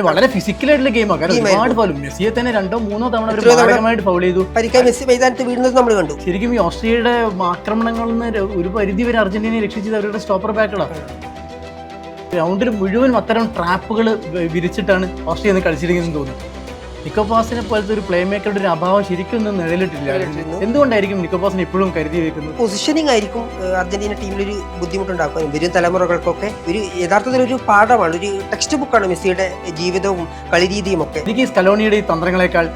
വളരെ ഫിസിക്കലായിട്ടുള്ള ഗെയിമാണ്. കാരണം ഒരുപാട് ഫൗൾ മെസ്സിയെ തന്നെ 2-3 തവണ അവർ ഫൗൾ ചെയ്തു. മെസ്സി മൈതാനത്ത് വീഴുന്നത് നമ്മൾ കണ്ടു. ശരിക്കും ഈ ഓസ്ട്രിയയുടെ ആക്രമണങ്ങളിൽ നിന്ന് ഒരു പരിധി വരെ അർജന്റീനയെ രക്ഷിച്ചത് അവരുടെ സ്റ്റോപ്പർ ബാക്കുകളാണ്. ഗ്രൗണ്ടിൽ മുഴുവൻ അത്തരം ട്രാപ്പുകൾ വിരിച്ചിട്ടാണ് ഓസ്ട്രിയ കളിച്ചിരിക്കുന്നതെന്ന് തോന്നുന്നു. നിക്കോപാസിനെ പോലത്തെ ഒരു പ്ലേ മേക്കറുടെ ഒരു അഭാവം ശരിക്കും ഒന്നും നിഴലിട്ടില്ല. എന്തുകൊണ്ടായിരിക്കും നിക്കോപാസിനെ ഇപ്പോഴും കരുതി വെക്കുന്നത്? പൊസിഷനിങ് ആയിരിക്കും അർജന്റീന ടീമിലൊരു ബുദ്ധിമുട്ടുണ്ടാക്കുക. വരും തലമുറകൾക്കൊക്കെ ഒരു യഥാർത്ഥത്തിൽ ഒരു പാഠമാണ്, ഒരു ടെക്സ്റ്റ് ബുക്കാണ് മെസ്സിയുടെ ജീവിതവും കളിരീതിയും ഒക്കെ. എനിക്ക് ഈ സ്കലോണിയുടെ ഈ തന്ത്രങ്ങളെക്കാൾ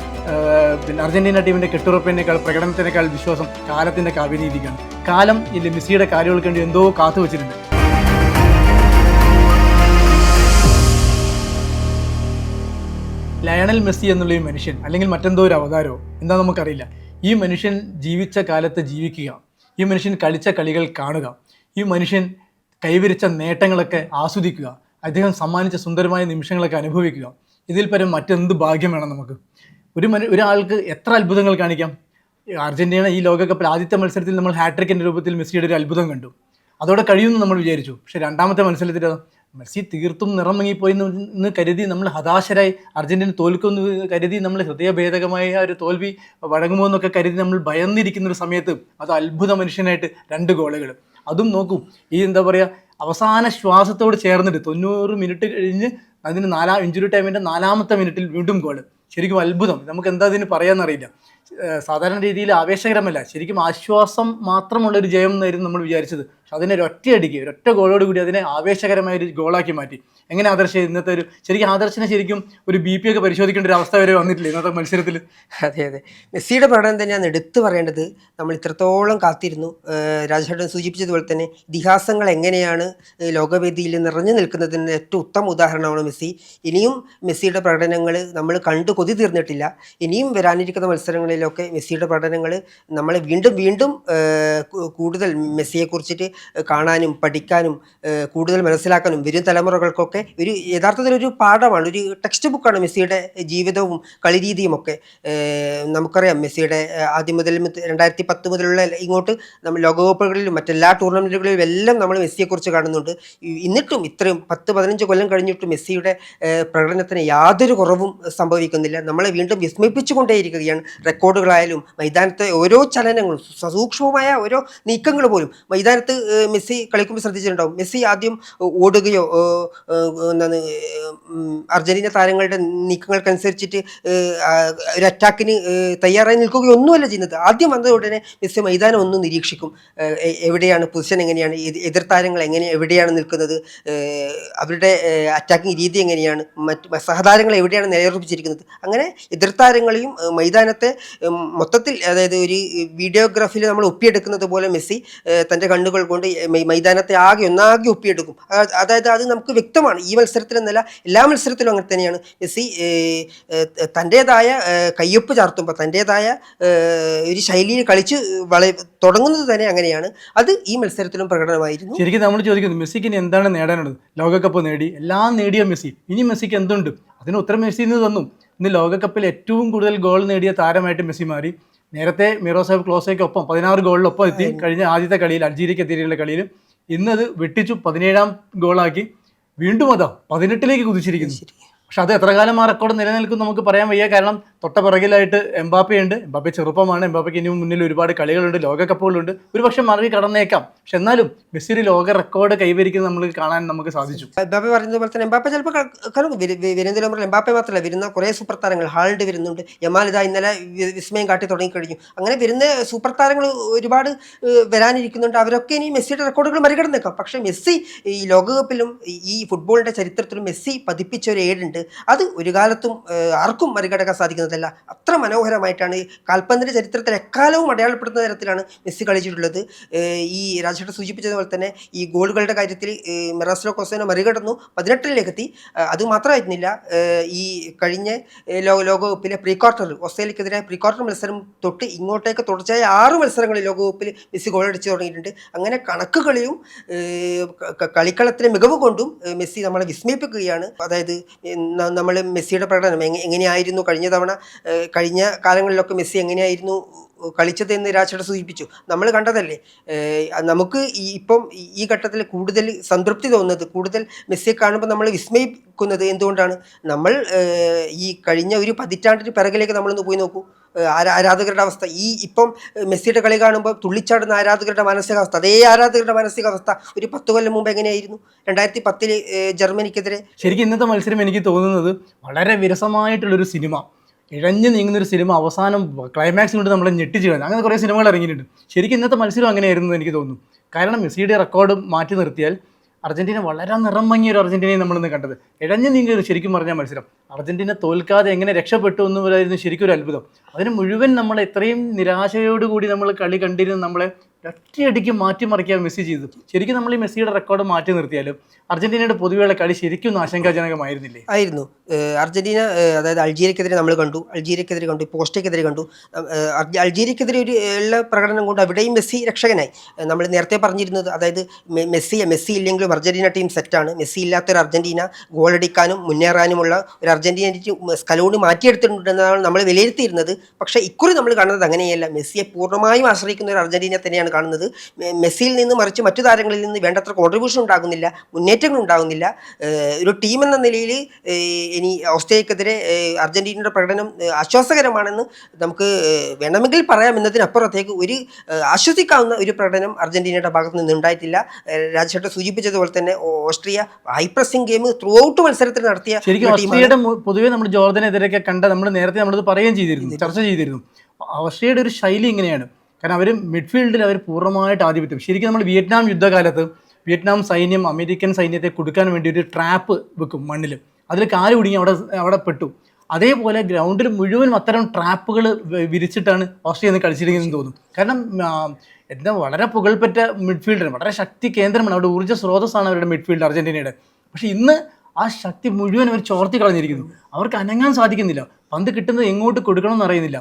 പിന്നെ അർജന്റീന ടീമിന്റെ കെട്ടുറപ്പിനേക്കാൾ പ്രകടനത്തിനേക്കാൾ വിശ്വാസം കാലത്തിന്റെ കാവ്യനീതിക്കാണ്. കാലം ഈ മെസ്സിയുടെ കാര്യങ്ങൾക്ക് വേണ്ടി എന്തോ കാത്തു വെച്ചിട്ടുണ്ട്. ലയണൽ മെസ്സി എന്നുള്ള ഈ മനുഷ്യൻ, അല്ലെങ്കിൽ മറ്റെന്തോ ഒരു അവതാരമോ എന്താ നമുക്കറിയില്ല, ഈ മനുഷ്യൻ ജീവിച്ച കാലത്ത് ജീവിക്കുക, ഈ മനുഷ്യൻ കളിച്ച കളികൾ കാണുക, ഈ മനുഷ്യൻ കൈവരിച്ച നേട്ടങ്ങളൊക്കെ ആസ്വദിക്കുക, അദ്ദേഹം സമ്മാനിച്ച സുന്ദരമായ നിമിഷങ്ങളൊക്കെ അനുഭവിക്കുക. ഇതിൽ പരം മറ്റെന്ത് ഭാഗ്യം വേണം നമുക്ക്? ഒരാൾക്ക് എത്ര അത്ഭുതങ്ങൾ കാണിക്കാം. അർജന്റീന ഈ ലോകകപ്പിൽ ആദ്യത്തെ മത്സരത്തിൽ നമ്മൾ ഹാട്രിക്കിൻ്റെ രൂപത്തിൽ മെസ്സിയുടെ ഒരു അത്ഭുതം കണ്ടു, അതോടെ കഴിയുമെന്ന് നമ്മൾ വിചാരിച്ചു. പക്ഷെ രണ്ടാമത്തെ മത്സരത്തിൽ മെസ്സി തീർത്തും നിറമങ്ങിപ്പോയി എന്ന് കരുതി നമ്മൾ ഹതാശരായി. അർജന്റീന തോൽക്കുമെന്ന് കരുതി നമ്മൾ ഹൃദയഭേദകമായ ഒരു തോൽവി വഴങ്ങുമോ എന്നൊക്കെ കരുതി നമ്മൾ ഭയന്നിരിക്കുന്ന ഒരു സമയത്ത് അത് അത്ഭുത മനുഷ്യനായിട്ട് 2 ഗോളുകൾ. അതും നോക്കൂ, ഈ എന്താ പറയുക, അവസാന ശ്വാസത്തോട് ചേർന്നിട്ട് 90 മിനിറ്റ് കഴിഞ്ഞ് അതിന് ഇഞ്ചുറി ടൈമിൻ്റെ 4ാമത്തെ മിനിറ്റിൽ വീണ്ടും ഗോള്. ശരിക്കും അത്ഭുതം. നമുക്ക് എന്താ ഇതിന് പറയാമെന്നറിയില്ല. സാധാരണ രീതിയിൽ ആവേശകരമല്ല, ശരിക്കും ആശ്വാസം മാത്രമുള്ളൊരു ജയം എന്നായിരുന്നു നമ്മൾ വിചാരിച്ചത്. പക്ഷെ അതിനെ ഒരൊറ്റ ഗോളോട് കൂടി അതിനെ ആവേശകരമായ ഒരു ഗോളാക്കി മാറ്റി. എങ്ങനെ ആദർശ ഇന്നത്തെ ശരിക്കും ആദർശനെ ശരിക്കും ഒരു BP ഒക്കെ പരിശോധിക്കേണ്ട ഒരു അവസ്ഥ വരെ വന്നിട്ടില്ല ഇന്നത്തെ മത്സരത്തിൽ? അതെ, മെസ്സിയുടെ പ്രകടനം തന്നെയാണ് എടുത്തു പറയേണ്ടത്. നമ്മൾ ഇത്രത്തോളം കാത്തിരുന്നു. രാജേട്ടൻ സൂചിപ്പിച്ചതുപോലെ തന്നെ ഇതിഹാസങ്ങൾ എങ്ങനെയാണ് ലോകവേദിയിൽ നിറഞ്ഞു നിൽക്കുന്നതിന് ഏറ്റവും ഉത്തമ ഉദാഹരണമാണ് മെസ്സി. ഇനിയും മെസ്സിയുടെ പ്രകടനങ്ങൾ നമ്മൾ കണ്ടു കൊതി തീർന്നിട്ടില്ല. ഇനിയും വരാനിരിക്കുന്ന മത്സരങ്ങളിലൊക്കെ മെസ്സിയുടെ പ്രകടനങ്ങൾ നമ്മളെ വീണ്ടും കൂടുതൽ മെസ്സിയെക്കുറിച്ചിട്ട് കാണാനും പഠിക്കാനും കൂടുതൽ മനസ്സിലാക്കാനും വരും തലമുറകൾക്കൊക്കെ ഒരു യഥാർത്ഥത്തിൽ ഒരു പാഠമാണ്, ഒരു ടെക്സ്റ്റ് ബുക്കാണ് മെസ്സിയുടെ ജീവിതവും കളിരീതിയും ഒക്കെ. നമുക്കറിയാം മെസ്സിയുടെ ആദ്യം മുതൽ 2010 മുതലുള്ള ഇങ്ങോട്ട് നമ്മൾ ലോകകപ്പുകളിലും മറ്റെല്ലാ ടൂർണമെൻറ്റുകളിലും എല്ലാം നമ്മൾ മെസ്സിയെക്കുറിച്ച് കാണുന്നുണ്ട്. എന്നിട്ടും ഇത്രയും 10-15 കൊല്ലം കഴിഞ്ഞിട്ടും മെസ്സിയുടെ പ്രകടനത്തിന് യാതൊരു കുറവും സംഭവിക്കുന്നില്ല. നമ്മളെ വീണ്ടും വിസ്മയിപ്പിച്ചുകൊണ്ടേയിരിക്കുകയാണ്. റെക്കോർഡുകളായാലും മൈതാനത്തെ ഓരോ ചലനങ്ങളും, സസൂക്ഷ്മമായ ഓരോ നീക്കങ്ങൾ പോലും മൈതാനത്ത് മെസ്സി കളിക്കുമ്പോൾ ശ്രദ്ധിച്ചിട്ടുണ്ടാവും. മെസ്സി ആദ്യം ഓടുകയോ അർജന്റീന താരങ്ങളുടെ നീക്കങ്ങൾക്കനുസരിച്ചിട്ട് ഒരു അറ്റാക്കിന് തയ്യാറായി നിൽക്കുകയോ ഒന്നുമല്ല ചെയ്യുന്നത്. ആദ്യം വന്ന ഉടനെ മെസ്സി മൈതാനം ഒന്ന് നിരീക്ഷിക്കും. എവിടെയാണ് പൊസിഷൻ, എങ്ങനെയാണ് എതിർ താരങ്ങൾ എവിടെയാണ് നിൽക്കുന്നത്, അവരുടെ അറ്റാക്കിംഗ് രീതി എങ്ങനെയാണ്, മറ്റ് സഹതാരങ്ങൾ എവിടെയാണ് നിലയുറപ്പിച്ചിരിക്കുന്നത്. അങ്ങനെ എതിർ താരങ്ങളെയും മൈതാനത്തെ മൊത്തത്തിൽ, അതായത് ഒരു വീഡിയോഗ്രാഫിയിൽ നമ്മൾ ഒപ്പിയെടുക്കുന്നത് പോലെ മെസ്സി തൻ്റെ കണ്ണുകൾ കൊണ്ട് മൈതാനത്തെ ഒന്നാകെ ഒപ്പിയെടുക്കും. അതായത് അത് നമുക്ക് വ്യക്തമാണ്. ഈ മത്സരത്തിലെന്നല്ല, എല്ലാ മത്സരത്തിലും അങ്ങനെ തന്നെയാണ്. മെസ്സി തൻ്റേതായ കയ്യൊപ്പ് ചാർത്തുമ്പോൾ തൻ്റേതായ ഒരു ശൈലിയിൽ കളിച്ച് തുടങ്ങുന്നത് തന്നെ അങ്ങനെയാണ്. അത് ഈ മത്സരത്തിലും പ്രകടനമായിരുന്നു. ശരിക്കും നമ്മൾ ചോദിക്കുന്നത് മെസ്സിക്ക് ഇനി എന്താണ് നേടാനുള്ളത്? ലോകകപ്പ് നേടി, എല്ലാം നേടിയ മെസ്സി, ഇനി മെസ്സിക്ക് എന്തുണ്ട്? അതിന് ഉത്തരം മെസ്സി ഇന്ന് തന്നു. ഇന്ന് ലോകകപ്പിൽ ഏറ്റവും കൂടുതൽ ഗോൾ നേടിയ താരമായിട്ട് മെസ്സി മാറി. നേരത്തെ മിറോസ്ലാവ് ക്ലോസയ്ക്കൊപ്പം 16 ഗോളിലൊപ്പം എത്തി. കഴിഞ്ഞ ആദ്യത്തെ കളിയിൽ അൾജീരിയക്കെതിരെയുള്ള കളിയിൽ ഇന്നത് വെട്ടിച്ചു 17ാം ഗോളാക്കി. വീണ്ടും 18ലേക്ക് കുതിച്ചിരിക്കുന്നു. പക്ഷെ അത് എത്ര കാലം ആ റെക്കോർഡ് നിലനിൽക്കും നമുക്ക് പറയാൻ വയ്യ. കാരണം തൊട്ടപിറകിലായിട്ട് എംബാപ്പയുണ്ട്. എംബാപ്പെ ചെറുപ്പമാണ്. എംബാപ്പയ്ക്ക് ഇനി മുന്നിൽ ഒരുപാട് കളികളുണ്ട്, ലോകകപ്പുകളുണ്ട്. ഒരു പക്ഷെ മറി കടന്നേക്കാം. പക്ഷെ എന്നാലും മെസ്സി ഒരു ലോക റെക്കോർഡ് കൈവരിക്കുന്നത് നമ്മൾ കാണാൻ നമുക്ക് സാധിച്ചു. എംബാപ്പെ പറയുന്നത് പോലെ തന്നെ എംബാപ്പെ ചിലപ്പോൾ വരുന്നതിലും എംബാപ്പെ മാത്രമല്ല, വരുന്ന കുറേ സൂപ്പർ താരങ്ങൾ, ഹാൾഡ് വരുന്നുണ്ട്, യമാൽ ഇതാ ഇന്നലെ വിസ്മയം കാട്ടി തുടങ്ങിക്കഴിഞ്ഞു. അങ്ങനെ വരുന്ന സൂപ്പർ താരങ്ങൾ ഒരുപാട് വരാനിരിക്കുന്നുണ്ട്. അവരൊക്കെ ഇനി മെസ്സിയുടെ റെക്കോർഡുകൾ മറികടന്നേക്കാം. പക്ഷെ മെസ്സി ഈ ലോകകപ്പിലും ഈ ഫുട്ബോളിൻ്റെ ചരിത്രത്തിലും മെസ്സി പതിപ്പിച്ച ഒരു ഏടുണ്ട്. അത് ഒരു കാലത്തും ആർക്കും മറികടക്കാൻ സാധിക്കുന്നതല്ല. അത്ര മനോഹരമായിട്ടാണ് കാൽപന്തിൻ്റെ ചരിത്രത്തിൽ എക്കാലവും അടയാളപ്പെടുത്തുന്ന തരത്തിലാണ് മെസ്സി കളിച്ചിട്ടുള്ളത്. ഈ രാജേഷ് സൂചിപ്പിച്ചതുപോലെ തന്നെ ഈ ഗോളുകളുടെ കാര്യത്തിൽ മിറോസ്ലാവ് ക്ലോസയെ മറികടന്നു 18ലേക്ക് എത്തി. അത് മാത്രമായിരുന്നില്ല, ഈ കഴിഞ്ഞ ലോകകപ്പിലെ പ്രീ ക്വാർട്ടറിൽ ഓസ്ട്രേലിയക്കെതിരായ പ്രീ ക്വാർട്ടർ മത്സരം തൊട്ട് ഇങ്ങോട്ടേക്ക് തുടർച്ചയായ 6 മത്സരങ്ങളിൽ ലോകകപ്പിൽ മെസ്സി ഗോളടിച്ച് തുടങ്ങിയിട്ടുണ്ട്. അങ്ങനെ കണക്കുകളിലും കളിക്കളത്തിലെ മികവ് കൊണ്ടും മെസ്സി നമ്മളെ വിസ്മയിപ്പിക്കുകയാണ്. അതായത് നമ്മൾ മെസ്സിയുടെ പ്രകടനം എങ്ങനെയായിരുന്നു കഴിഞ്ഞ കാലങ്ങളിലൊക്കെ മെസ്സി എങ്ങനെയായിരുന്നു കളിച്ചത് എന്ന് രാജേട്ടൻ സൂചിപ്പിച്ചു. നമ്മൾ കണ്ടതല്ലേ. നമുക്ക് ഇപ്പം ഈ ഘട്ടത്തിൽ കൂടുതൽ സംതൃപ്തി തോന്നുന്നത്, കൂടുതൽ മെസ്സിയെ കാണുമ്പോൾ നമ്മൾ വിസ്മയിക്കുന്നത് എന്തുകൊണ്ടാണ്? നമ്മൾ ഈ കഴിഞ്ഞ ഒരു പതിറ്റാണ്ടിന് പിറകിലേക്ക് നമ്മളൊന്ന് പോയി നോക്കൂ. ആരാധകരുടെ അവസ്ഥ, ഇപ്പം മെസ്സിയുടെ കളി കാണുമ്പോൾ തുള്ളിച്ചാടുന്ന ആരാധകരുടെ മാനസികാവസ്ഥ, അതേ ആരാധകരുടെ മാനസികാവസ്ഥ ഒരു 10 കൊല്ലം മുമ്പ് എങ്ങനെയായിരുന്നു? 2010 ജർമ്മനിക്കെതിരെ. ശരിക്കും ഇന്നത്തെ മത്സരം എനിക്ക് തോന്നുന്നത് വളരെ വിരസമായിട്ടുള്ളൊരു സിനിമ, ഇഴഞ്ഞു നീങ്ങുന്നൊരു സിനിമ അവസാനം ക്ലൈമാക്സിൽ കൊണ്ട് നമ്മളെ ഞെട്ടിച്ച് കളഞ്ഞു. അങ്ങനെ കുറേ സിനിമകൾ ഇറങ്ങിയിട്ടുണ്ട്. ശരിക്കും ഇന്നത്തെ മത്സരം അങ്ങനെയായിരുന്നു എനിക്ക് തോന്നുന്നു. കാരണം മെസ്സിയുടെ റെക്കോർഡ് മാറ്റി നിർത്തിയാൽ അർജന്റീന വളരെ നിറം മങ്ങിയ ഒരു അർജന്റീനയെ നമ്മളിന്ന് കണ്ടത്. ഇഴഞ്ഞു നീങ്ങിയൊരു ശരിക്കും പറഞ്ഞ മത്സരം. അർജന്റീന തോൽക്കാതെ എങ്ങനെ രക്ഷപ്പെട്ടു എന്ന് പറയുന്നത് ശരിക്കും ഒരു അത്ഭുതം. അതിന് മുഴുവൻ നമ്മൾ എത്രയും നിരാശയോടുകൂടി നമ്മൾ കളി കണ്ടിരുന്ന് നമ്മളെ ഒറ്റയടിക്ക് മാറ്റിമറിക്കാൻ മെസ്സി ചെയ്തു. ശരിക്കും നമ്മൾ ഈ മെസ്സിയുടെ റെക്കോർഡ് മാറ്റി നിർത്തിയാലും അർജന്റീനയുടെ പൊതുവെയുള്ള കളി ശരിക്കും ആശങ്കാജനകമായിരുന്നില്ലേ? ആയിരുന്നു. അർജന്റീന അതായത് അൾജീരിയക്കെതിരെ നമ്മൾ കണ്ടു, അൾജീരിയക്കെതിരെ കണ്ടു, പോസ്റ്റയ്ക്കെതിരെ കണ്ടു. അൾജീരിയക്കെതിരെ ഒരു ഉള്ള പ്രകടനം കൊണ്ട് അവിടെയും മെസ്സി രക്ഷകനായി. നമ്മൾ നേരത്തെ പറഞ്ഞിരുന്നത്, അതായത് മെസ്സി ഇല്ലെങ്കിലും അർജന്റീന ടീം സെറ്റാണ്. മെസ്സി ഇല്ലാത്തൊരു അർജന്റീന ഗോളടിക്കാനും മുന്നേറാനുമുള്ള ഒരു അർജന്റീന സ്കലോണി മാറ്റിയെടുത്തിട്ടുണ്ടെന്നാണ് നമ്മൾ വിലയിരുത്തിയിരുന്നത്. പക്ഷേ ഇക്കുറി നമ്മൾ കാണുന്നത് അങ്ങനെയല്ല. മെസ്സിയെ പൂർണ്ണമായും ആശ്രയിക്കുന്ന ഒരു അർജന്റീന തന്നെയാണ് കാണുന്നത്. മെസ്സിയിൽ നിന്ന് മറിച്ച് മറ്റു താരങ്ങളിൽ നിന്ന് വേണ്ടത്ര കോൺട്രിബ്യൂഷൻ ഉണ്ടാകുന്നില്ല, മുന്നേറ്റങ്ങൾ ഉണ്ടാകുന്നില്ല. ഒരു ടീം എന്ന നിലയിൽ ഇനി ഓസ്ട്രേലിയക്കെതിരെ അർജന്റീനയുടെ പ്രകടനം ആശ്വാസകരമാണെന്ന് നമുക്ക് വേണമെങ്കിൽ പറയാം. എന്നതിനപ്പുറത്തേക്ക് ഒരു ആശ്വസിക്കാവുന്ന ഒരു പ്രകടനം അർജന്റീനയുടെ ഭാഗത്ത് നിന്ന് ഉണ്ടായിട്ടില്ല. രാജേട്ടൻ സൂചിപ്പിച്ചതുപോലെ തന്നെ Austria high pressing game through out മത്സരത്തിൽ നടത്തിയ ഓസ്ട്രിയയുടെ പൊതുവെ നമ്മൾ ജോർദനെതിരെയൊക്കെ കണ്ട നമ്മൾ നേരത്തെ നമ്മളത് പറയുകയും ചെയ്തിരുന്നു, ചർച്ച ചെയ്തിരുന്നു. ഓസ്ട്രിയയുടെ ഒരു ശൈലി ഇങ്ങനെയാണ്. കാരണം അവർ മിഡ്ഫീൽഡിൽ അവർ പൂർണ്ണമായിട്ട് ആധിപത്യം. ശരിക്കും നമ്മൾ വിയറ്റ്നാം യുദ്ധകാലത്ത് വിയറ്റ്നാം സൈന്യം അമേരിക്കൻ സൈന്യത്തെ കൊടുക്കാൻ വേണ്ടി ഒരു ട്രാപ്പ് വെക്കും മണ്ണിൽ, അതിൽ കാല് കുടുങ്ങി അവിടെ പെട്ടു. അതേപോലെ ഗ്രൗണ്ടിൽ മുഴുവനും അത്തരം ട്രാപ്പുകൾ വിരിച്ചിട്ടാണ് ഓസ്ട്രേലിയ എന്ന് കളിച്ചിരിക്കുന്നതെന്ന് തോന്നും. കാരണം എന്താ വളരെ പുകൾപ്പെട്ട മിഡ്ഫീൽഡർ, വളരെ ശക്തി കേന്ദ്രമാണ്, അവിടെ ഊർജ്ജ സ്രോതസ്സാണ് അവരുടെ മിഡ്ഫീൽഡ് അർജന്റീനയുടെ. പക്ഷേ ഇന്ന് ആ ശക്തി മുഴുവൻ അവർ ചോർത്തി കളഞ്ഞിരിക്കുന്നു. അവർക്ക് അനങ്ങാൻ സാധിക്കുന്നില്ല, പന്ത് കിട്ടുന്നത് എങ്ങോട്ട് കൊടുക്കണമെന്ന് അറിയുന്നില്ല.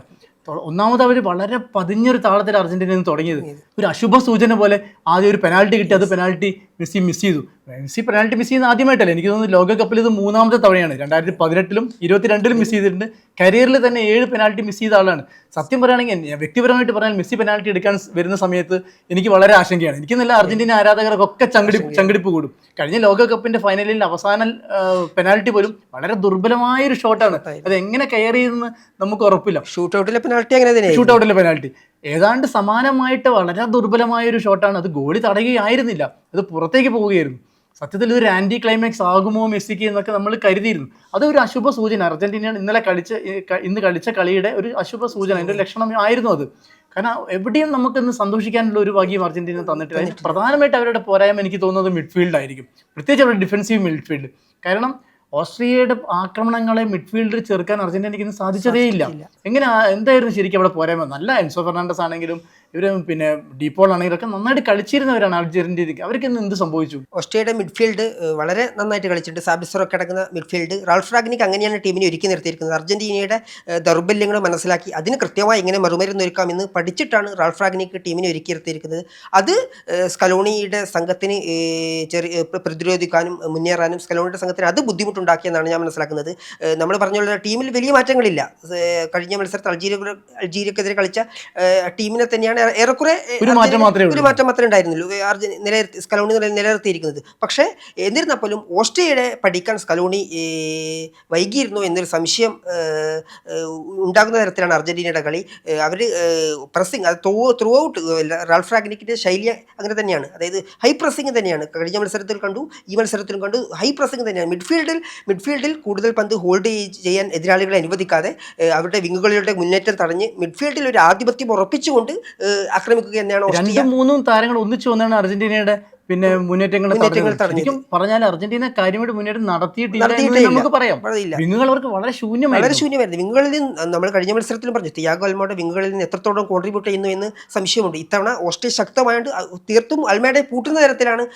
ഒന്നാമത് അവർ വളരെ പതിഞ്ഞൊരു താളത്തിൽ അർജന്റീനയിൽ നിന്ന് തുടങ്ങിയത്. ഒരു അശുഭ സൂചന പോലെ ആദ്യം ഒരു പെനാൽറ്റി കിട്ടി, അത് പെനാൽറ്റി മെസ്സി മിസ് ചെയ്തു. മെസ്സി പെനാൽറ്റി മിസ് ചെയ്യുന്ന ആദ്യമായിട്ടല്ല, എനിക്ക് തോന്നുന്നു ലോകകപ്പിൽ ഇത് 3ാമത്തെ തവണയാണ്. 2018-ലും 2022-ലും മിസ് ചെയ്തിട്ടുണ്ട്. കരിയറിൽ തന്നെ 7 പെനാൽറ്റി മിസ് ചെയ്ത ആളാണ്. സത്യം പറയുകയാണെങ്കിൽ വ്യക്തിപരമായിട്ട് പറഞ്ഞാൽ മെസ്സി പെനാൽറ്റി എടുക്കാൻ വരുന്ന സമയത്ത് എനിക്ക് വളരെ ആശങ്കയാണ്. എനിക്ക് നല്ല അർജന്റീന ആരാധകർക്കൊക്കെ ചങ്കിടിപ്പ് കൂടും. കഴിഞ്ഞ ലോകകപ്പിന്റെ ഫൈനലിൽ അവസാന പെനാൽറ്റി പോലും വളരെ ദുർബലമായൊരു ഷോട്ടാണ്. അത് എങ്ങനെ കെയർ ചെയ്യുമെന്ന് നമുക്ക് ഉറപ്പില്ല. ഷൂട്ടൗട്ടിലെ പെനാൽറ്റി ഏതാണ്ട് സമാനമായിട്ട് വളരെ ദുർബലമായ ഒരു ഷോട്ടാണ്. അത് ഗോളി തടയുകയായിരുന്നില്ല, അത് പുറത്തേക്ക് പോവുകയായിരുന്നു. സത്യത്തിൽ ഇതൊരു ആൻറ്റി ക്ലൈമാക്സ് ആകുമോ മെസ്സിക്ക് എന്നൊക്കെ നമ്മൾ കരുതിയിരുന്നു. അതൊരു അശുഭ സൂചന. അർജന്റീന ഇന്ന് കളിച്ച കളിയുടെ ഒരു അശുഭ സൂചന, അതിൻ്റെ ഒരു ലക്ഷണം ആയിരുന്നു അത്. കാരണം എവിടെയും നമുക്കിന്ന് സന്തോഷിക്കാനുള്ള ഒരു ഭാഗ്യം അർജന്റീന തന്നിട്ടില്ല. അതിന് പ്രധാനമായിട്ട് അവരുടെ പോരായ്മ എനിക്ക് തോന്നുന്നത് മിഡ്ഫീൽഡ് ആയിരിക്കും, പ്രത്യേകിച്ച് അവരുടെ ഡിഫൻസീവ് മിഡ്ഫീൽഡ്. കാരണം ഓസ്ട്രിയയുടെ ആക്രമണങ്ങളെ മിഡ്ഫീൽഡിൽ ചേർക്കാൻ അർജന്റീനയ്ക്ക് ഇന്ന് സാധിച്ചതേയില്ല. എന്തായിരുന്നു ശരിക്കും അവിടെ പോരായ്മ? നല്ല എൻസോ ഫെർണാണ്ടസ് ആണെങ്കിലും ഇവർ പിന്നെ ഡീപോൾ ആണെങ്കിലൊക്കെ നന്നായിട്ട് കളിച്ചിരുന്നവരാണ് അർജന്റീനയ്ക്ക്. അവർക്ക് ഇന്ന് എന്ത് സംഭവിച്ചു? ഓസ്ട്രിയയുടെ മിഡ്ഫീൽഡ് വളരെ നന്നായിട്ട് കളിച്ചിട്ടുണ്ട്. സാബിസറൊക്കെ അടങ്ങുന്ന മിഡ്ഫീൽഡ്. റാൾഫ് റാഗ്നിക്ക് അങ്ങനെയാണ് ടീമിനെ ഒരുക്കി നിർത്തിയിരിക്കുന്നത്. അർജന്റീനയുടെ ദൗർബല്യങ്ങൾ മനസ്സിലാക്കി അതിന് കൃത്യമായി എങ്ങനെ മറുമരുന്നൊരുക്കാമെന്ന് പഠിച്ചിട്ടാണ് റാൾഫ് റാഗ്നിക്ക് ടീമിനെ ഒരുക്കി നിർത്തിയിരിക്കുന്നത്. അത് സ്കലോണിയുടെ സംഘത്തിന് പ്രതിരോധിക്കാനും മുന്നേറാനും സ്കലോണിയുടെ സംഘത്തിന് അത് ബുദ്ധിമുട്ടുണ്ടാക്കിയെന്നാണ് ഞാൻ മനസ്സിലാക്കുന്നത്. നമ്മൾ പറഞ്ഞുള്ള ടീമിൽ വലിയ മാറ്റങ്ങളില്ല. കഴിഞ്ഞ മത്സരത്തിൽ അൾജീരിയക്കെതിരെ കളിച്ച ടീമിനെ തന്നെയാണ് ഏറെക്കുറെ ഒരു മാറ്റം മാത്രമേ ഉണ്ടായിരുന്നുള്ളൂ സ്കലോണി നിലനിർത്തിയിരിക്കുന്നത്. പക്ഷേ എന്നിരുന്നാൽ പോലും ഓസ്ട്രിയയുടെ പഠിക്കാൻ സ്കലോണി വൈകിയിരുന്നു എന്നൊരു സംശയം ഉണ്ടാകുന്ന തരത്തിലാണ് അർജന്റീനയുടെ കളി. അവർ പ്രസ്സിങ് അത് ത്രൂ ഔട്ട് റാൾഫ് റാഗ്നിക്കിൻ്റെ ശൈലി അങ്ങനെ തന്നെയാണ്. അതായത് ഹൈ പ്രസ്സിങ് തന്നെയാണ്. കഴിഞ്ഞ മത്സരത്തിൽ കണ്ടു, ഈ മത്സരത്തിലും കണ്ടു, ഹൈ പ്രസ്സിങ് തന്നെയാണ്. മിഡ്ഫീൽഡിൽ കൂടുതൽ പന്ത് ഹോൾഡ് ചെയ്യാൻ എതിരാളികളെ അനുവദിക്കാതെ അവരുടെ വിങ്ങുകളുടെ മുന്നേറ്റം തടഞ്ഞ് മിഡ്ഫീൽഡിൽ ഒരു ആധിപത്യം ഉറപ്പിച്ചുകൊണ്ട് ആക്രമിക്കുക തന്നെയാണ്. 2-3 താരങ്ങൾ ഒന്നിച്ചു വന്നാണ് അർജന്റീനയുടെ മുന്നേറ്റങ്ങൾ ശരിക്കും പറഞ്ഞാൽ അർജന്റീന കാര്യമായിട്ട് മുന്നേറ്റം നടത്തിയിട്ടില്ല നമുക്ക് പറയാം. വിങ്ങുകൾ അവർക്ക് വളരെ ശൂന്യമായിരുന്നു. വിങ്ങുകളിൽ നിന്ന് നമ്മൾ കഴിഞ്ഞ മത്സരത്തിലും പറഞ്ഞു, തിയാഗോ അൽമയുടെ വിങ്ങുകളിൽ നിന്ന് എത്രത്തോളം കോൺട്രിബ്യൂട്ട് ചെയ്യുന്നു എന്ന് സംശയമുണ്ട്. ഇത്തവണ ഓസ്ട്രിയ ശക്തമായിട്ട് തീർത്തും അൽമയുടെ പൂട്ടുന്ന തരത്തിലാണ്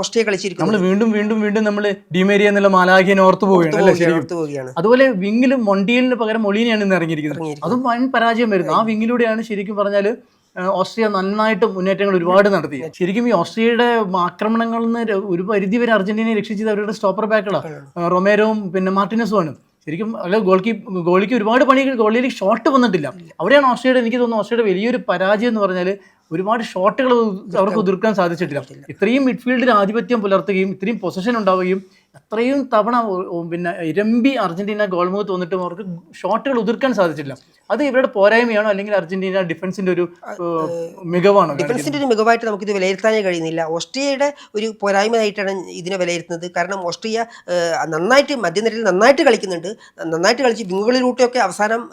ഓസ്ട്രിയ കളിച്ചിരിക്കുന്നത്. നമ്മൾ വീണ്ടും നമ്മൾ ഡിമേരിയ എന്നുള്ള മാലാഖിനെ ഓർത്തു പോവുകയാണ്. അതുപോലെ വിങ്ങിലും മൊണ്ടിയലിന് പകരം മൊളീനയാണ് ഇന്ന് ഇറങ്ങിയിരിക്കുന്നത്. അതും വൻ പരാജയമായിരുന്നു. ആ വിങ്ങിലൂടെയാണ് ശരിക്കും പറഞ്ഞാൽ ഓസ്ട്രിയ നന്നായിട്ട് മുന്നേറ്റങ്ങൾ ഒരുപാട് നടത്തി. ശരിക്കും ഈ ഓസ്ട്രിയയുടെ ആക്രമണങ്ങളിൽ നിന്ന് ഒരു പരിധി വരെ അർജന്റീനയെ രക്ഷിച്ചത് അവരുടെ സ്റ്റോപ്പർ ബാക്കുകളാണ്, റൊമേരോവും പിന്നെ മാർട്ടിനസുമാണ്. ശരിക്കും അല്ല ഗോളിക്ക് ഒരുപാട് പണി, ഗോളിയിൽ ഷോട്ട് വന്നിട്ടില്ല. അവിടെയാണ് ഓസ്ട്രേലിയ, എനിക്ക് തോന്നുന്നു ഓസ്ട്രേലിയ വലിയൊരു പരാജയം എന്ന് പറഞ്ഞാൽ ഒരുപാട് ഷോട്ടുകൾ അവർക്ക് ഉതിർക്കാൻ സാധിച്ചിട്ടില്ല. ഇത്രയും മിഡ്ഫീൽഡിൽ ആധിപത്യം പുലർത്തുകയും ഇത്രയും പൊസിഷൻ ഉണ്ടാവുകയും അത്രയും തവണ പിന്നെ ഇരമ്പി അർജന്റീന ഗോൾ മുഖത്ത് വന്നിട്ടും അവർക്ക് ഷോട്ടുകൾ ഉതിർക്കാൻ സാധിച്ചില്ല. അത് ഇവരുടെ പോരായ്മയാണോ അല്ലെങ്കിൽ അർജന്റീന ഡിഫൻസിന്റെ ഒരു മികവാണോ? ഡിഫൻസിന്റെ ഒരു മികവായിട്ട് നമുക്കിത് വിലയിരുത്താനേ കഴിയുന്നില്ല. ഓസ്ട്രിയയുടെ ഒരു പോരായ്മയായിട്ടാണ് ഇതിനെ വിലയിരുത്തുന്നത്. കാരണം ഓസ്ട്രിയ നന്നായിട്ട് മധ്യനിരയിൽ നന്നായിട്ട് കളിക്കുന്നുണ്ട്, നന്നായിട്ട് കളിച്ച് വിങ്ങുകളിലൂടെയൊക്കെ അവസാനം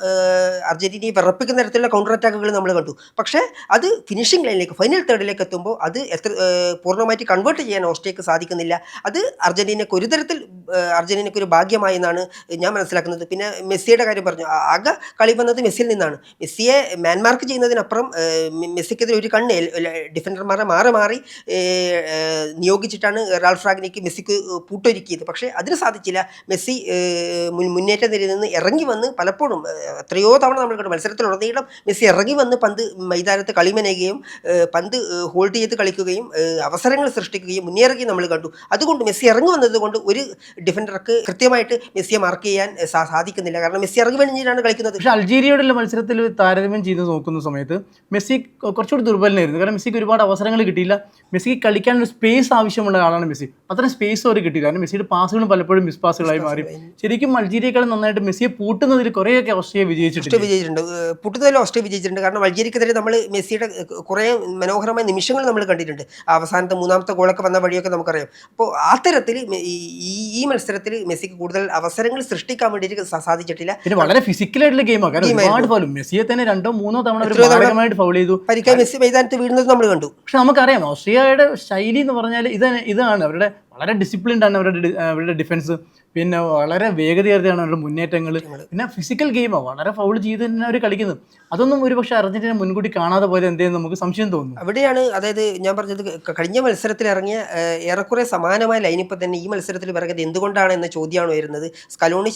അർജന്റീനയെ വിറപ്പിക്കുന്ന തരത്തിലുള്ള കൗണ്ടർ അറ്റാക്കുകൾ നമ്മൾ കണ്ടു. പക്ഷേ അത് ഫിനിഷിംഗ് ലൈനിലേക്ക്, ഫൈനൽ തേർഡിലേക്ക് എത്തുമ്പോൾ അത് പൂർണ്ണമായിട്ട് കൺവേർട്ട് ചെയ്യാൻ ഓസ്ട്രിയക്ക് സാധിക്കുന്നില്ല. അത് അർജന്റീനയ്ക്ക് ഒരു തരത്തിൽ അർജന്റീനയ്ക്ക് ഒരു ഭാഗ്യമായി എന്നാണ് ഞാൻ മനസ്സിലാക്കുന്നത്. പിന്നെ മെസ്സിയുടെ കാര്യം പറഞ്ഞു, ആകെ കളി വന്നത് മെസ്സിയിൽ നിന്നാണ്. മെസ്സിയെ മാൻമാർക്ക് ചെയ്യുന്നതിനപ്പുറം മെസ്സിക്കെതിരെ ഒരു കണ്ണ് ഡിഫൻഡർമാരെ മാറി നിയോഗിച്ചിട്ടാണ് റാൽഫ് റാഗ്നിക്ക് മെസ്സിക്ക് പൂട്ടൊരുക്കിയത്. പക്ഷേ അതിന് സാധിച്ചില്ല. മെസ്സി മുന്നേറ്റ നിരയിൽ നിന്ന് ഇറങ്ങി വന്ന് പലപ്പോഴും എത്രയോ തവണ നമ്മൾ കണ്ടു മത്സരത്തിലുടനീളം മെസ്സി ഇറങ്ങി വന്ന് പന്ത് മൈതാനത്ത് കളിമനയുകയും പന്ത് ഹോൾഡ് ചെയ്ത് കളിക്കുകയും അവസരങ്ങൾ സൃഷ്ടിക്കുകയും മുന്നേറുകയും നമ്മൾ കണ്ടു. അതുകൊണ്ട് മെസ്സി ഇറങ്ങി വന്നതുകൊണ്ട് ഒരു ഡിഫൻഡർക്ക് കൃത്യമായിട്ട് മെസ്സിയെ മാർക്ക് ചെയ്യാൻ സാധിക്കുന്നില്ല. കാരണം മെസ്സി ഇറങ്ങി വേണ്ടിയിട്ടാണ് കളിക്കുന്നത്. പക്ഷേ അൾജീരിയയോടുള്ള മത്സരത്തിൽ താരതമ്യം ചെയ്ത് നോക്കുന്ന സമയത്ത് മെസ്സി കുറച്ചുകൂടി ദുർബലനായിരുന്നു. കാരണം മെസ്സിക്ക് ഒരുപാട് അവസരങ്ങൾ കിട്ടിയില്ല. മെസ്സിക്ക് കളിക്കാൻ ഒരു സ്പേസ് ആവശ്യമുള്ള ആളാണ് മെസ്സി. അത്രയും സ്പേസ് അവർ കിട്ടിയില്ല. കാരണം മെസ്സിയുടെ പാസുകളും പലപ്പോഴും മിസ് പാസുകളായി മാറി. ശരിക്കും അൾജീരിയക്കാളും നന്നായിട്ട് മെസ്സിയെ പൂട്ടുന്നതിൽ കുറേയൊക്കെ ഓസ്ട്രിയ വിജയിച്ചിട്ടുണ്ട്. പൂട്ടുന്നതിൽ ഓസ്ട്രിയ വിജയിച്ചിട്ടുണ്ട്. കാരണം അൾജീരിയക്കെതിരെ നമ്മൾ മെസ്സിയുടെ കുറേ മനോഹരമായ നിമിഷങ്ങൾ നമ്മൾ കണ്ടിട്ടുണ്ട്. അവസാനത്തെ മൂന്നാമത്തെ ഗോളൊക്കെ വന്ന വഴിയൊക്കെ നമുക്കറിയാം. അപ്പോൾ ആ തരത്തിൽ ഈ മത്സരത്തിൽ മെസ്സിക്ക് കൂടുതൽ അവസരങ്ങൾ സൃഷ്ടിക്കാൻ വേണ്ടിയിട്ട് സാധിച്ചിട്ടില്ല. പിന്നെ വളരെ ഫിസിക്കലായിട്ടുള്ള ഗെയിമാണ്. കാരണം ഒരുപാട് ഫൗളും മെസ്സിയെ തന്നെ 2-3 തവണ ഫൗൾ ചെയ്തു. പരിക്കായി മെസ്സി മൈതാനത്ത് വീഴുന്നത് നമ്മൾ കണ്ടു. പക്ഷെ നമുക്കറിയാം ഓസ്ട്രിയയുടെ ശൈലി എന്ന് പറഞ്ഞാൽ ഇതാണ് അവരുടെ വളരെ ഡിസിപ്ലിൻഡ് ആണ് അവരുടെ ഡിഫൻസ്. പിന്നെ വളരെ വേഗതയേറിയാണ് അവരുടെ മുന്നേറ്റങ്ങൾ. പിന്നെ ഫിസിക്കൽ ഗെയിമാണ്, വളരെ ഫൗൾ ചെയ്ത് തന്നെ അവർ കളിക്കുന്നത്. അതൊന്നും ഒരു പക്ഷേ അർജന്റീന മുൻകൂട്ടി കാണാതെ പോയത് എന്തെന്ന് നമുക്ക് സംശയം തോന്നുന്നു. അവിടെയാണ്, അതായത് ഞാൻ പറഞ്ഞത്, കഴിഞ്ഞ മത്സരത്തിൽ ഇറങ്ങിയ ഏറെക്കുറെ സമാനമായ ലൈനിപ്പോൾ തന്നെ ഈ മത്സരത്തിൽ ഇറങ്ങിയത് എന്തുകൊണ്ടാണ് എന്ന ചോദ്യമാണ് വരുന്നത്. സ്കലോണി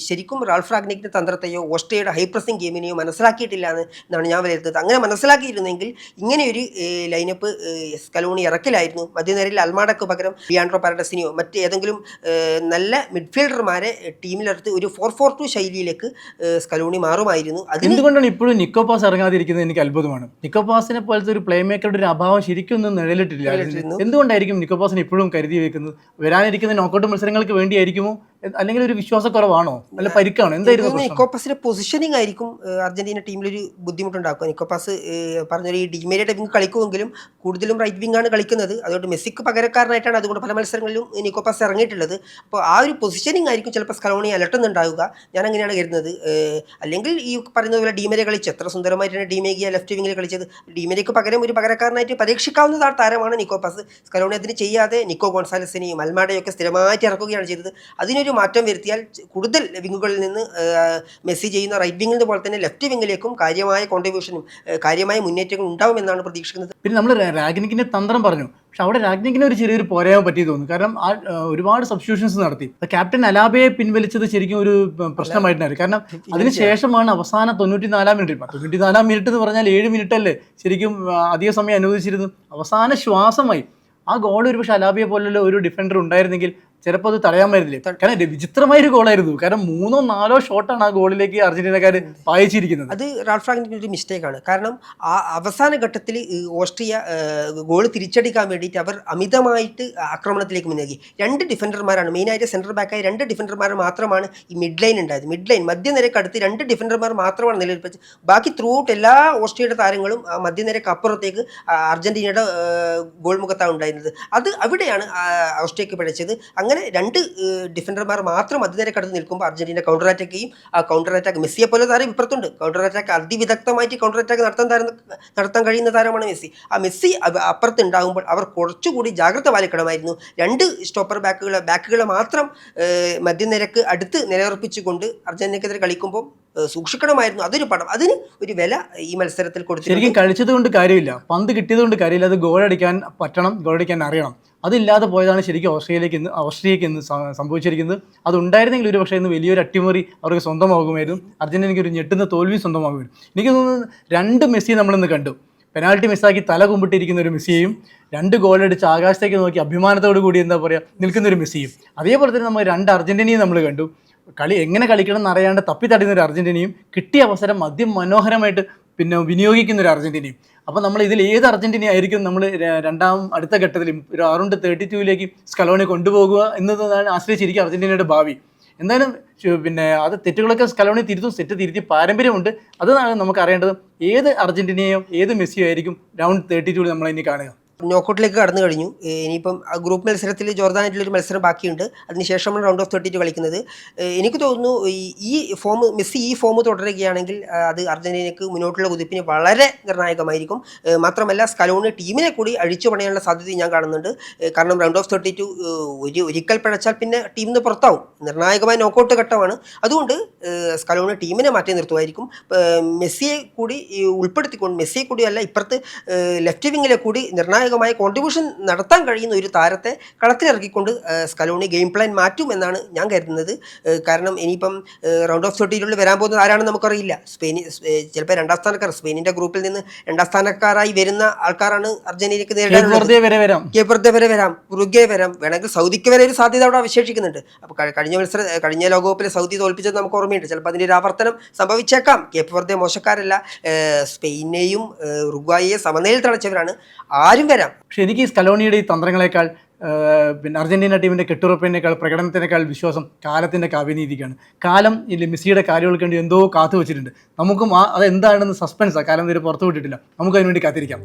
ശരിക്കും റാൽഫ് റാഗ്നിക്കിന്റെ തന്ത്രത്തെയോ ഓസ്ട്രിയയുടെ ഹൈ പ്രസിംഗ് ഗെയിമിനെയോ മനസ്സിലാക്കിയിട്ടില്ല എന്നാണ് ഞാൻ വിലയിരുത്തുന്നത്. അങ്ങനെ മനസ്സിലാക്കിയിരുന്നെങ്കിൽ ഇങ്ങനെയൊരു ലൈനപ്പ് സ്കലോണി ഇറക്കിലായിരുന്നു. മധ്യനിരയിൽ അൽമാഡക്ക് പകരം ലിയാൻഡ്രോ പാരഡസിനെയോ മറ്റ് ഏതെങ്കിലും നല്ല മിഡ്ഫീൽഡർമാരെ ടീമിലെടുത്ത് ഒരു 4-4-2 ശൈലിയിലേക്ക് സ്കലോണി മാറുമായിരുന്നു. എന്തുകൊണ്ടാണ് ഇപ്പോഴും നിക്കോപാസ് ഇറങ്ങാതിരിക്കുന്നത് എനിക്ക് അത്ഭുതമാണ്. നിക്കോപാസിനെ പോലത്തെ ഒരു പ്ലേ മേക്കറുടെ ഒരു അഭാവം ശരിക്കും ഒന്നും നിഴലിട്ടില്ല. എന്തുകൊണ്ടായിരിക്കും നിക്കോപാസിനെ ഇപ്പോഴും കരുതി വെക്കുന്നത്? വരാനിരിക്കുന്ന നോക്കൌട്ട് മത്സരങ്ങൾക്ക് വേണ്ടിയായിരിക്കുമോ, അല്ലെങ്കിൽ ഒരു വിശ്വാസക്കുറവാണോ, അല്ല പരിക്കാണോ, എന്തായിരുന്നു? നിക്കോപാസിന്റെ പൊസിഷനിങ് ആയിരിക്കും അർജന്റീന ടീമിലൊരു ബുദ്ധിമുട്ടുണ്ടാക്കുക. നിക്കോപാസ് പറഞ്ഞൊരു ഈ ഡിമേരിയുടെ വിങ് കളിക്കുമെങ്കിലും കൂടുതലും റൈറ്റ് വിങ് ആണ് കളിക്കുന്നത്. അതുകൊണ്ട് മെസ്സിക്ക് പകരക്കാരനായിട്ടാണ് അതുകൊണ്ട് പല മത്സരങ്ങളിലും നിക്കോപാസ് ഇറങ്ങിയിട്ടുള്ളത്. അപ്പോൾ ആ ഒരു പൊസിഷനിങ് ആയിരിക്കും ചിലപ്പോൾ സ്കലോണി അലട്ടുന്നുണ്ടാവുക. ഞാൻ അങ്ങനെയാണ് കരുതുന്നത്. അല്ലെങ്കിൽ ഈ പറയുന്നത് പോലെ ഡീമേരെ കളിച്ച് എത്ര സുന്ദരമായിട്ടാണ് ഡീമേഗിയ ലെഫ്റ്റ് വിങ്ങിൽ കളിച്ചത്. ഡീമേരയ്ക്ക് പകരം ഒരു പകരക്കാരനായിട്ട് പരീക്ഷിക്കാവുന്ന താരമാണ് നിക്കോപാസ്. സ്കലോണി അതിന് ചെയ്യാതെ നിക്കോ ഗോൺസാലസിനെയും അൽമാഡയൊക്കെ സ്ഥിരമായിട്ട് ഇറക്കുകയാണ് ചെയ്തത്. അതിനൊരു മാറ്റം വരുത്തിയാൽ കൂടുതൽ വിങ്ങുകളിൽ നിന്ന് മെസ്സി ചെയ്യുന്ന റൈറ്റ് വിങ്ങിൽ പോലെ തന്നെ ലെഫ്റ്റ് വിങ്ങിലേക്കും കാര്യമായ കോൺട്രിബ്യൂഷനും കാര്യമായ മുന്നേറ്റങ്ങളും ഉണ്ടാവുമെന്നാണ് പ്രതീക്ഷിക്കുന്നത്. പിന്നെ നമ്മൾ റാഗ്നിക്കിന്റെ തന്ത്രം പറഞ്ഞു, പക്ഷെ അവിടെ റാഗ്നിക്കിന് ഒരു ചെറിയൊരു പോരായ്മ പറ്റി തോന്നുന്നു. കാരണം ഒരുപാട് സബ്സ്റ്റിറ്റ്യൂഷൻസ് നടത്തി. ക്യാപ്റ്റൻ അലാബയെ പിൻവലിച്ചത് ശരിക്കും ഒരു പ്രശ്നമായിട്ടാണ്. കാരണം അതിനുശേഷമാണ് അവസാന 94-ാം മിനിറ്റ്, 94-ാം മിനിറ്റ് എന്ന് പറഞ്ഞാൽ 7 മിനിറ്റ് അല്ലേ ശരിക്കും അധിക സമയം അനുവദിച്ചിരുന്നു. അവസാന ശ്വാസമായി ആ ഗോൾ ഒരു പക്ഷെ അലാബിയെ പോലുള്ള ഒരു ഡിഫൻഡർ ഉണ്ടായിരുന്നെങ്കിൽ ചിലപ്പോൾ അത് തടയാമായിരുന്നില്ലേ. കാരണം വിചിത്രമായൊരു ഗോളായിരുന്നു. കാരണം 3-4 ഷോട്ടാണ് ആ ഗോളിലേക്ക് അർജന്റീനക്കാർ പായിച്ചിരിക്കുന്നത്. അത് റാൽഫ് റാഗ്നിക്കിന്റെ ഒരു മിസ്റ്റേക്കാണ്. കാരണം ആ അവസാന ഘട്ടത്തിൽ ഓസ്ട്രിയ ഗോൾ തിരിച്ചടിക്കാൻ വേണ്ടിയിട്ട് അവർ അമിതമായിട്ട് ആക്രമണത്തിലേക്ക് മുന്നേറി. 2 ഡിഫൻഡർമാരാണ് മെയിനായിട്ട്, സെൻട്രൽ ബാക്കായ 2 ഡിഫൻഡർമാർ മാത്രമാണ് ഈ മിഡ് ലൈൻ ഉണ്ടായത്. മിഡ് ലൈൻ മധ്യനിരക്ക് അടുത്ത് 2 ഡിഫൻഡർമാർ മാത്രമാണ് നിലനിൽപ്പിച്ചത്. ബാക്കി ത്രൂ ഔട്ട് എല്ലാ ഓസ്ട്രിയയുടെ താരങ്ങളും മധ്യനിരക്ക് അപ്പുറത്തേക്ക് അർജന്റീനയുടെ ഗോൾ മുഖത്താണ് ഉണ്ടായിരുന്നത്. അത് അവിടെയാണ് ഓസ്ട്രിയക്ക് പിഴച്ചത്. അങ്ങനെ 2 ഡിഫൻഡർമാർ മാത്രം മധ്യനിരക്കടുത്ത് നിൽക്കുമ്പോൾ അർജന്റീന കൗണ്ടർ അറ്റാക്ക് ചെയ്യും. ആ കൗണ്ടർ അറ്റാക്ക് മെസ്സിയെ പോലെ താരം ഇപ്പുറത്തുണ്ട്. കൗണ്ടർ അറ്റാക്ക് അതിവിദഗ്ധമായിട്ട് കൗണ്ടർ അറ്റാക്ക് നടത്താൻ കഴിയുന്ന താരമാണ് മെസ്സി. ആ മെസ്സി അപ്പുറത്ത് ഉണ്ടാകുമ്പോൾ അവർ കുറച്ചുകൂടി ജാഗ്രത പാലിക്കണമായിരുന്നു. 2 സ്റ്റോപ്പർ ബാക്കുകളെ മാത്രം മധ്യനിരക്ക് അടുത്ത് നിലയുറപ്പിച്ചുകൊണ്ട് അർജന്റീനക്കെതിരെ കളിക്കുമ്പോൾ സൂക്ഷിക്കണമായിരുന്നു. അതൊരു പടം, അതിന് ഒരു വില ഈ മത്സരത്തിൽ കൊടുത്തു. ശരിക്കും കഴിച്ചത് കൊണ്ട് കാര്യമില്ല, പന്ത് കിട്ടിയത് കൊണ്ട് കാര്യമില്ല. അത് ഗോളടിക്കാൻ പറ്റണം, ഗോളടിക്കാൻ അറിയണം. അതില്ലാതെ പോയതാണ് ശരിക്കും ഓസ്ട്രിയക്ക് ഇന്ന് സംഭവിച്ചിരിക്കുന്നത്. അതുണ്ടായിരുന്നെങ്കിൽ ഒരു പക്ഷേ ഇന്ന് വലിയൊരു അട്ടിമറി അവർക്ക് സ്വന്തമാകുമായിരുന്നു. അർജന്റീനയ്ക്ക് ഒരു ഞെട്ടുന്ന തോൽവി സ്വന്തമാകുമായിരുന്നു. എനിക്ക് തോന്നുന്നു 2 മെസ്സി നമ്മളിന്ന് കണ്ടു. പെനാൽറ്റി മിസ്സാക്കി തല കുമ്പിട്ടിരിക്കുന്ന ഒരു മെസ്സിയെയും 2 ഗോളടിച്ച് ആകാശത്തേക്ക് നോക്കി അഭിമാനത്തോടു കൂടി എന്താ പറയുക നിൽക്കുന്ന ഒരു മെസ്സിയും. അതേപോലെ തന്നെ നമ്മൾ 2 അർജന്റീനയും നമ്മൾ കണ്ടു. കളി എങ്ങനെ കളിക്കണം എന്നറിയാണ്ട് തപ്പിത്തടിയുന്ന ഒരു അർജന്റീനയും കിട്ടിയ അവസരം അതിമനോഹരമായിട്ട് പിന്നെ വിനിയോഗിക്കുന്ന ഒരു അർജന്റീനയും. അപ്പോൾ നമ്മൾ ഇതിൽ ഏത് അർജന്റീന ആയിരിക്കും നമ്മൾ അടുത്ത ഘട്ടത്തിൽ ഒരു അറൗണ്ട് 32-ലേക്ക് സ്കലോണി കൊണ്ടുപോകുക എന്നതാണ് ആശ്രയിച്ചിരിക്കും അർജന്റീനയുടെ ഭാവി. എന്തായാലും പിന്നെ അത് തെറ്റുകളൊക്കെ സ്കലോണി തിരുത്തും, തെറ്റ് തിരുത്തി പാരമ്പര്യമുണ്ട്. അതാണ് നമുക്ക് അറിയേണ്ടത്. ഏത് അർജന്റീനയോ ഏത് മെസ്സിയോ ആയിരിക്കും റൗണ്ട് 32 നമ്മൾ ഇനി കാണുക. നോക്കൗട്ടിലേക്ക് കടന്നു കഴിഞ്ഞു. ഇനിയിപ്പം ഗ്രൂപ്പ് മത്സരത്തിൽ ജോർദാനായിട്ടുള്ളൊരു മത്സരം ബാക്കിയുണ്ട്. അതിനുശേഷമാണ് റൗണ്ട് ഓഫ് 32 കളിക്കുന്നത്. എനിക്ക് തോന്നുന്നു മെസ്സി ഈ ഫോം തുടരുകയാണെങ്കിൽ അത് അർജന്റീനയ്ക്ക് മുന്നോട്ടുള്ള കുതിപ്പിന് വളരെ നിർണായകമായിരിക്കും. മാത്രമല്ല സ്കലോണി ടീമിനെ കൂടി അഴിച്ചു പണയാനുള്ള സാധ്യത ഞാൻ കാണുന്നുണ്ട്. കാരണം റൗണ്ട് ഓഫ് 32 ഒരിക്കൽ പിഴച്ചാൽ പിന്നെ ടീമിൽ നിന്ന് പുറത്താവും. നിർണായകമായ നോക്കൗട്ട് ഘട്ടമാണ്. അതുകൊണ്ട് സ്കലോണി ടീമിനെ മാറ്റി നിർത്തുമായിരിക്കും. മെസ്സിയെ കൂടി ഉൾപ്പെടുത്തിക്കൊണ്ട്, മെസ്സിയെ കൂടിയല്ല, ഇപ്പുറത്ത് ലെഫ്റ്റ് വിങ്ങിലെ കൂടി നിർണായകമായ കോൺട്രിബ്യൂഷൻ നടത്താൻ കഴിയുന്ന ഒരു താരത്തെ കളത്തിലിറക്കിക്കൊണ്ട് സ്കലോണി ഗെയിം പ്ലാൻ മാറ്റും എന്നാണ് ഞാൻ കരുതുന്നത്. കാരണം ഇനിയിപ്പം റൗണ്ട് ഓഫ് 32 വരാൻ പോകുന്നത് ആരാണെന്ന് നമുക്കറിയില്ല. ചിലപ്പോൾ രണ്ടാം സ്ഥാനക്കാർ, സ്പെയിനിൻ്റെ ഗ്രൂപ്പിൽ നിന്ന് രണ്ടാം സ്ഥാനക്കാരായി വരുന്ന ആൾക്കാരാണ് അർജന്റീനയ്ക്ക് നേരിടാനുള്ളത്. കേപ്പ് വെർദെ വരെ വരാം, ഉറുഗ്വേ വരാം, വേണമെങ്കിൽ സൗദിക്ക് വരെ ഒരു സാധ്യത അവിടെ അവശേഷിക്കുന്നുണ്ട്. അപ്പോൾ കഴിഞ്ഞ ലോകകപ്പിലെ സൗദി തോൽപ്പിച്ചത് നമുക്ക് ഓർമ്മയുണ്ട്. ചിലപ്പോൾ അതിൻ്റെ ഒരു ആവർത്തനം സംഭവിച്ചേക്കാം. കേപ്പ് വെർദെ മോശക്കാരല്ല, സ്പെയിനെയും ഉറുഗ്വായെയും സമനിലയിൽ തളച്ചവരാണ്. ആരും വരാം. പക്ഷെ എനിക്ക് ഈ സ്കലോണിയുടെ ഈ തന്ത്രങ്ങളെക്കാൾ പിന്നെ അർജന്റീന ടീമിൻ്റെ കെട്ടുറപ്പിനേക്കാൾ പ്രകടനത്തിനേക്കാൾ വിശ്വാസം കാലത്തിൻ്റെ കാവ്യനീതിക്കാണ്. കാലം ഈ മെസ്സിയുടെ കാര്യങ്ങൾക്ക് വേണ്ടി എന്തോ കാത്തു വെച്ചിട്ടുണ്ട്. നമുക്കും അതെന്താണെന്ന് സസ്പെൻസാണ്. കാലം ഇതുവരെ പുറത്തു വിട്ടിട്ടില്ല. നമുക്ക് അതിനുവേണ്ടി കാത്തിരിക്കാം.